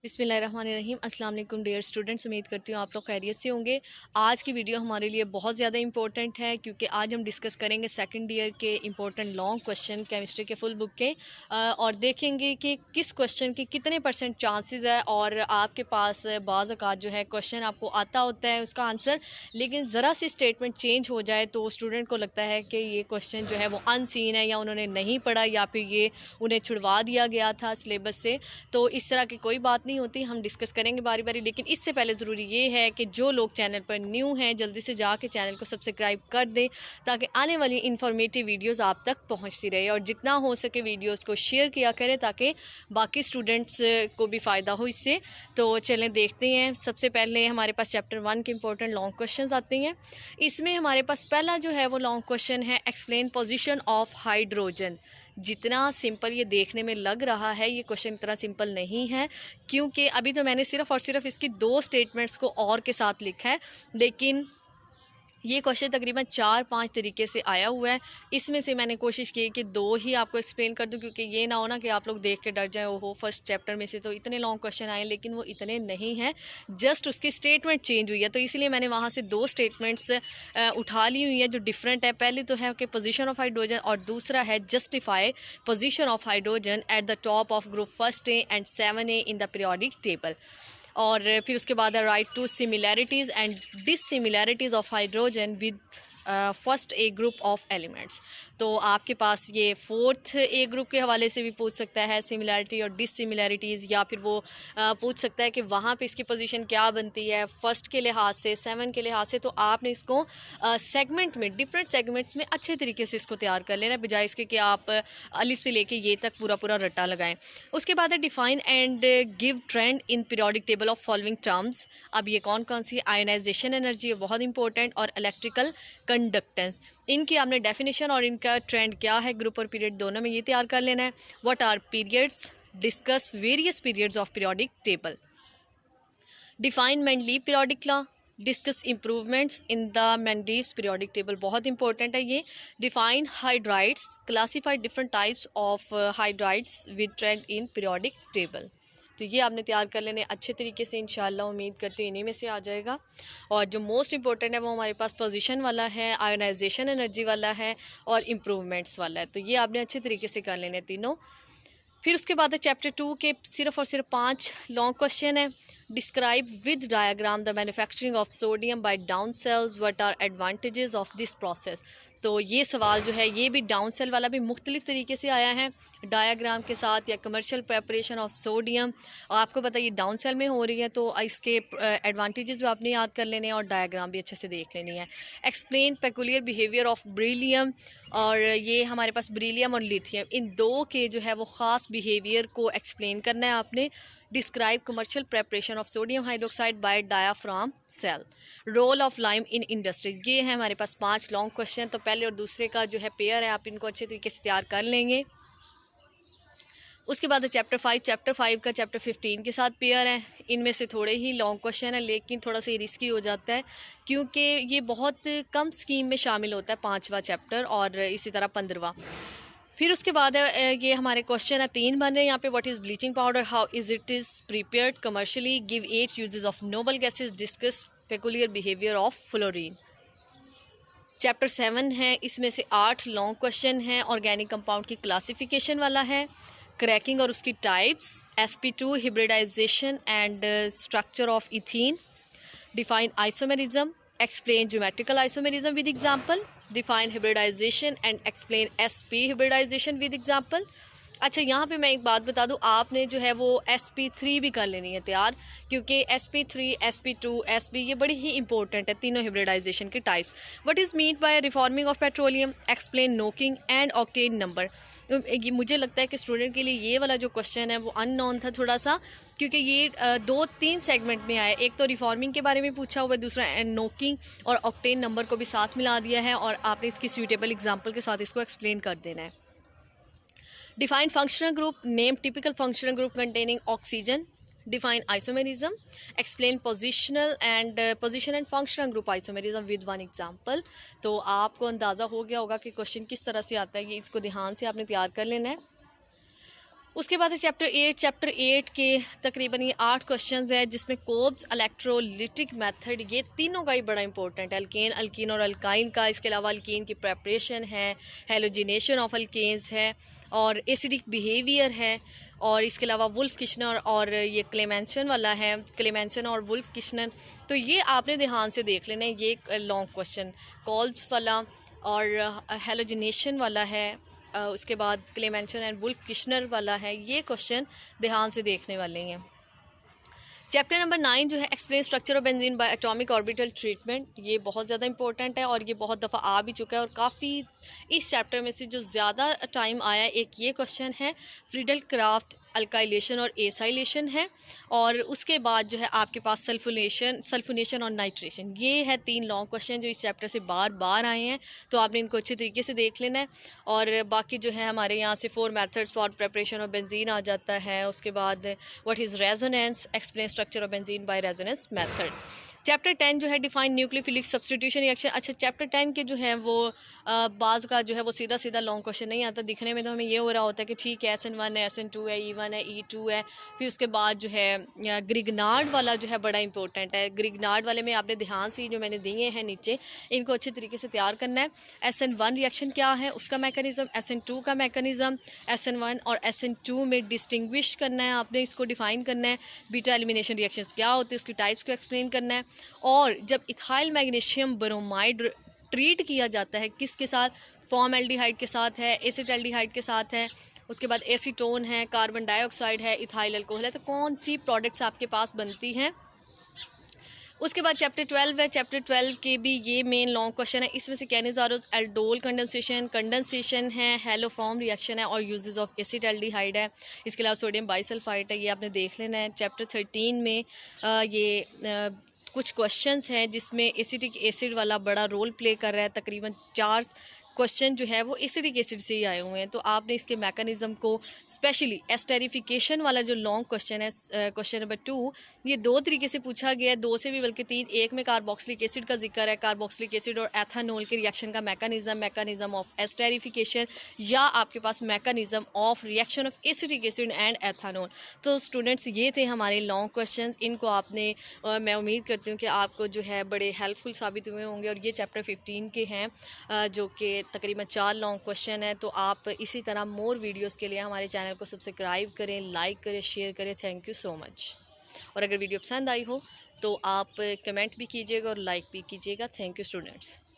बिस्मिल्लाहिर्रहमानिर्रहीम। अस्सलाम वालेकुम डियर स्टूडेंट्स, उम्मीद करती हूँ आप लोग खैरियत से होंगे। आज की वीडियो हमारे लिए बहुत ज़्यादा इंपॉर्टेंट है क्योंकि आज हम डिस्कस करेंगे सेकंड ईयर के इंपॉर्टेंट लॉन्ग क्वेश्चन केमिस्ट्री के फुल बुक के और देखेंगे कि किस क्वेश्चन के कितने परसेंट चांसेस है। और आपके पास बाज़ औक़ात जो है क्वेश्चन आपको आता होता है उसका आंसर, लेकिन ज़रा सी स्टेटमेंट चेंज हो जाए तो स्टूडेंट को लगता है कि ये क्वेश्चन जो है वो अनसीन है या उन्होंने नहीं पढ़ा या फिर ये उन्हें छुड़वा दिया गया था सिलेबस से। तो इस तरह की कोई बात नहीं होती, हम डिस्कस करेंगे बारी बारी। लेकिन इससे पहले ज़रूरी ये है कि जो लोग चैनल पर न्यू हैं जल्दी से जाके चैनल को सब्सक्राइब कर दें ताकि आने वाली इन्फॉर्मेटिव वीडियोस आप तक पहुंचती रहे, और जितना हो सके वीडियोस को शेयर किया करें ताकि बाकी स्टूडेंट्स को भी फ़ायदा हो इससे। तो चलें देखते हैं। सबसे पहले हमारे पास चैप्टर 1 के इंपॉर्टेंट लॉन्ग क्वेश्चन आते हैं। इसमें हमारे पास पहला जो है वो लॉन्ग क्वेश्चन है, एक्सप्लेन पोजिशन ऑफ हाइड्रोजन। जितना सिंपल ये देखने में लग रहा है, ये क्वेश्चन इतना सिंपल नहीं है क्योंकि अभी तो मैंने सिर्फ़ और सिर्फ इसकी दो स्टेटमेंट्स को और के साथ लिखा है, लेकिन ये क्वेश्चन तकरीबन 4-5 तरीके से आया हुआ है। इसमें से मैंने कोशिश की कि दो ही आपको एक्सप्लेन कर दूं, क्योंकि ये ना हो ना कि आप लोग देख के डर जाए, ओहो फर्स्ट चैप्टर में से तो इतने लॉन्ग क्वेश्चन आए, लेकिन वो इतने नहीं हैं, जस्ट उसकी स्टेटमेंट चेंज हुई है। तो इसलिए मैंने वहाँ से दो स्टेटमेंट्स उठा ली हुई है जो डिफरेंट है। पहली तो है कि पोजीशन ऑफ हाइड्रोजन और दूसरा है justify position of hydrogen at the top of group 1A and 7A in the periodic table. और फिर उसके बाद है write to similarities and dissimilarities of hydrogen with first A group of elements. तो आपके पास ये फोर्थ ए ग्रुप के हवाले से भी पूछ सकता है सिमिलैरिटी और डिससिमिलैरिटीज़, या फिर वो पूछ सकता है कि वहाँ पे इसकी पोजीशन क्या बनती है फर्स्ट के लिहाज से, 7 के लिहाज से। तो आपने इसको सेगमेंट में, डिफरेंट सेगमेंट्स में अच्छे तरीके से इसको तैयार कर लेना, बजाय इसके कि आप अलिफ से लेके ये तक पूरा पूरा रट्टा लगाएं। उसके बाद है define and give trend in periodic table of following terms. अब ये कौन कौन सी, आयोनाइजेशन एनर्जी है बहुत इंपॉर्टेंट, और इलेक्ट्रिकल कंडक्टेंस। इनकी आपने डेफिनेशन और इनका ट्रेंड क्या है ग्रुप और पीरियड दोनों में ये तैयार कर लेना है। What are periods, discuss various periods of periodic table, define Mendeleev periodic law, discuss improvements in the Mendeleev's periodic table, बहुत इंपॉर्टेंट है ये। Define hydrides, classify different types of hydrides with trend in periodic table. तो ये आपने तैयार कर लेने अच्छे तरीके से, इंशाल्लाह उम्मीद करती हूँ इन्हीं में से आ जाएगा। और जो मोस्ट इंपॉर्टेंट है वो हमारे पास पोजीशन वाला है, आयोनाइजेशन एनर्जी वाला है और इम्प्रूवमेंट्स वाला है। तो ये आपने अच्छे तरीके से कर लेने तीनों। फिर उसके बाद है चैप्टर 2 के सिर्फ और सिर्फ 5 लॉन्ग क्वेश्चन है। Describe with diagram the manufacturing of sodium by Down cells, what are advantages of this process. तो ये सवाल जो है ये भी डाउन सेल वाला भी मुख्तलिफ तरीके से आया है, डायग्राम के साथ या कमर्शियल प्रेपरेशन ऑफ सोडियम। आपको पता है ये डाउन सेल में हो रही है, तो इसके एडवांटेजेस भी आपने याद कर लेने हैं और डायग्राम भी अच्छे से देख लेनी है। Explain peculiar behaviour of beryllium, और ये हमारे पास ब्रिलियम और लिथियम, इन दो के जो है वो ख़ास बिहेवियर को एक्सप्लेन करना है आपने। Describe commercial preparation of sodium hydroxide by diaphragm cell, role of lime in industries. ये है हमारे पास 5 लॉन्ग क्वेश्चन। तो पहले और दूसरे का जो है पेयर है, आप इनको अच्छे तरीके से तैयार कर लेंगे। उसके बाद है चैप्टर 5। चैप्टर 5 का चैप्टर 15 के साथ पेयर है। इनमें से थोड़े ही लॉन्ग क्वेश्चन है, लेकिन थोड़ा सा रिस्की हो जाता है क्योंकि ये बहुत कम स्कीम में शामिल होता है 5वां चैप्टर, और इसी तरह 15वां। फिर उसके बाद है ये हमारे क्वेश्चन है 3 बन रहे हैं यहाँ पे। What is bleaching powder, how is it is prepared commercially, give 8 uses of noble gases, discuss peculiar behaviour of fluorine. Chapter 7 है, इसमें से 8 लॉन्ग क्वेश्चन हैं। ऑर्गेनिक कंपाउंड की क्लासिफिकेशन वाला है, क्रैकिंग और उसकी types, sp2 hybridisation and structure of ethene, define isomerism, explain geometrical isomerism with example, define hybridisation and explain sp hybridisation with example. अच्छा, यहाँ पे मैं एक बात बता दूँ, आपने जो है वो sp3 भी कर लेनी है तैयार, क्योंकि sp3, sp2, sp ये बड़ी ही इंपॉर्टेंट है, तीनों हिब्रिडाइजेशन के types. What is mean by reforming of petroleum, explain knocking and octane number. ये मुझे लगता है कि स्टूडेंट के लिए ये वाला जो क्वेश्चन है वो अननोन था थोड़ा सा, क्योंकि ये 2-3 सेगमेंट में आया। एक तो रिफॉर्मिंग के बारे में पूछा हुआ है, दूसरा नोकिंग और ऑक्टेन नंबर को भी साथ मिला दिया है, और आपने इसकी सूटेबल एग्जाम्पल के साथ इसको एक्सप्लेन कर देना है। Define functional group, name typical functional group containing oxygen, define isomerism, explain position and functional group isomerism with one example. तो आपको अंदाज़ा हो गया होगा कि क्वेश्चन किस तरह से आता है, ये इसको ध्यान से आपने तैयार कर लेना है। उसके बाद है चैप्टर 8 के तकरीबन ये 8 क्वेश्चंस है, जिसमें कोब्स इलेक्ट्रोलिटिक मेथड, ये तीनों का ही बड़ा इंपॉर्टेंट है, अल्केन, अल्कीन और अल्काइन का। इसके अलावा अल्कीन की प्रेपरेशन है, हेलोजिनेशन ऑफ अल्केन्स है, और एसिडिक बिहेवियर है, और इसके अलावा वुल्फ किश्नर और ये क्लेमेंसन वाला है, क्लेमेंसन और वुल्फ किश्नर। तो ये आपने ध्यान से देख लेना है, ये एक लॉन्ग क्वेश्चन कोब्स वाला और हेलोजिनेशन वाला है, उसके बाद क्लेमेंसन एंड वुल्फ किश्नर वाला है। ये क्वेश्चन ध्यान से देखने वाले हैं। चैप्टर नंबर 9 जो है explain structure of benzene bye atomic orbital treatment, ये बहुत ज़्यादा इंपॉर्टेंट है और ये बहुत दफ़ा आ भी चुका है, और काफ़ी इस चैप्टर में से जो ज़्यादा टाइम आया एक ये क्वेश्चन है। फ्रीडल क्राफ्ट अल्काइलेशन और एसाइलेशन है, और उसके बाद जो है आपके पास सल्फोनेशन और नाइट्रेशन। ये है 3 लॉन्ग क्वेश्चन जो इस चैप्टर से बार बार आए हैं, तो आपने इनको अच्छे तरीके से देख लेना है। और बाकी जो है हमारे यहाँ से 4 methods for preparation of benzene आ जाता है। उसके बाद what is resonance, explain structure of benzene by resonance method. Chapter 10 जो है डिफाइन न्यूक्लियोफिलिक सब्स्टिट्यूशन रिएक्शन। अच्छा, चैप्टर 10 के जो है वो बाज़ का जो है वो सीधा सीधा लॉन्ग क्वेश्चन नहीं आता, दिखने में तो हमें ये हो रहा होता है कि ठीक है SN1 है, SN2 है, E1 है, E2 है। फिर उसके बाद जो है ग्रिग्नार्ड वाला जो है बड़ा इंपॉर्टेंट है। ग्रिग्नार्ड वाले में आपने ध्यान से जो मैंने दिए हैं नीचे, इनको अच्छे तरीके से तैयार करना है। SN1 रिएक्शन क्या है, उसका मैकेनिज़्म, SN2 का मैकेनिज़्म, SN1 और SN2 में डिस्टिंग्विश करना है, आपने इसको डिफ़ाइन करना है। बीटा एलिमिनेशन रिएक्शंस क्या होती है, उसकी टाइप्स को एक्सप्लेन करना है। और जब इथाइल मैग्नीशियम ब्रोमाइड ट्रीट किया जाता है किसके साथ, फॉर्मल्डिहाइड के साथ है, एसिटाल्डिहाइड के साथ है, उसके बाद एसीटोन है, कार्बन डाइऑक्साइड है, इथाइल अल्कोहल है, तो कौन सी प्रोडक्ट्स आपके पास बनती हैं। उसके बाद चैप्टर 12 है। चैप्टर 12 के भी ये मेन लॉन्ग क्वेश्चन है। इसमें से कैनिजारोज एल्डोल कंडेंसेशन है, हेलोफॉर्म रिएक्शन है, और यूजेस ऑफ एसिटाल्डिहाइड है। इसके अलावा सोडियम बाइसल्फाइड है, ये आपने देख लेना है। चैप्टर 13 में कुछ क्वेश्चंस हैं जिसमें एसिटिक एसिड वाला बड़ा रोल प्ले कर रहा है। तकरीबन 4 क्वेश्चन जो है वो एसिडिक एसिड से ही आए हुए हैं, तो आपने इसके मैकेनिज़्म को स्पेशली एस्टेरिफिकेशन वाला जो लॉन्ग क्वेश्चन है, क्वेश्चन नंबर 2, ये 2 तरीके से पूछा गया है, 2 से भी बल्कि 3। एक में कार्बोक्सिलिक एसिड का जिक्र है, कार्बोक्सिलिक एसिड और एथानोल के रिएक्शन का मैकेनिज़्म ऑफ एस्टेरिफिकेशन, या आपके पास mechanism of reaction of acidic acid and ethanol. तो स्टूडेंट्स ये थे हमारे लॉन्ग क्वेश्चन। इनको आपने मैं उम्मीद करती हूँ कि आपको जो है बड़े हेल्पफुल साबित हुए होंगे, और ये चैप्टर 15 के हैं जो कि तकरीबन 4 लॉन्ग क्वेश्चन है। तो आप इसी तरह मोर वीडियोस के लिए हमारे चैनल को सब्सक्राइब करें, लाइक करें, शेयर करें। Thank you so much. और अगर वीडियो पसंद आई हो तो आप कमेंट भी कीजिएगा और लाइक भी कीजिएगा। Thank you students.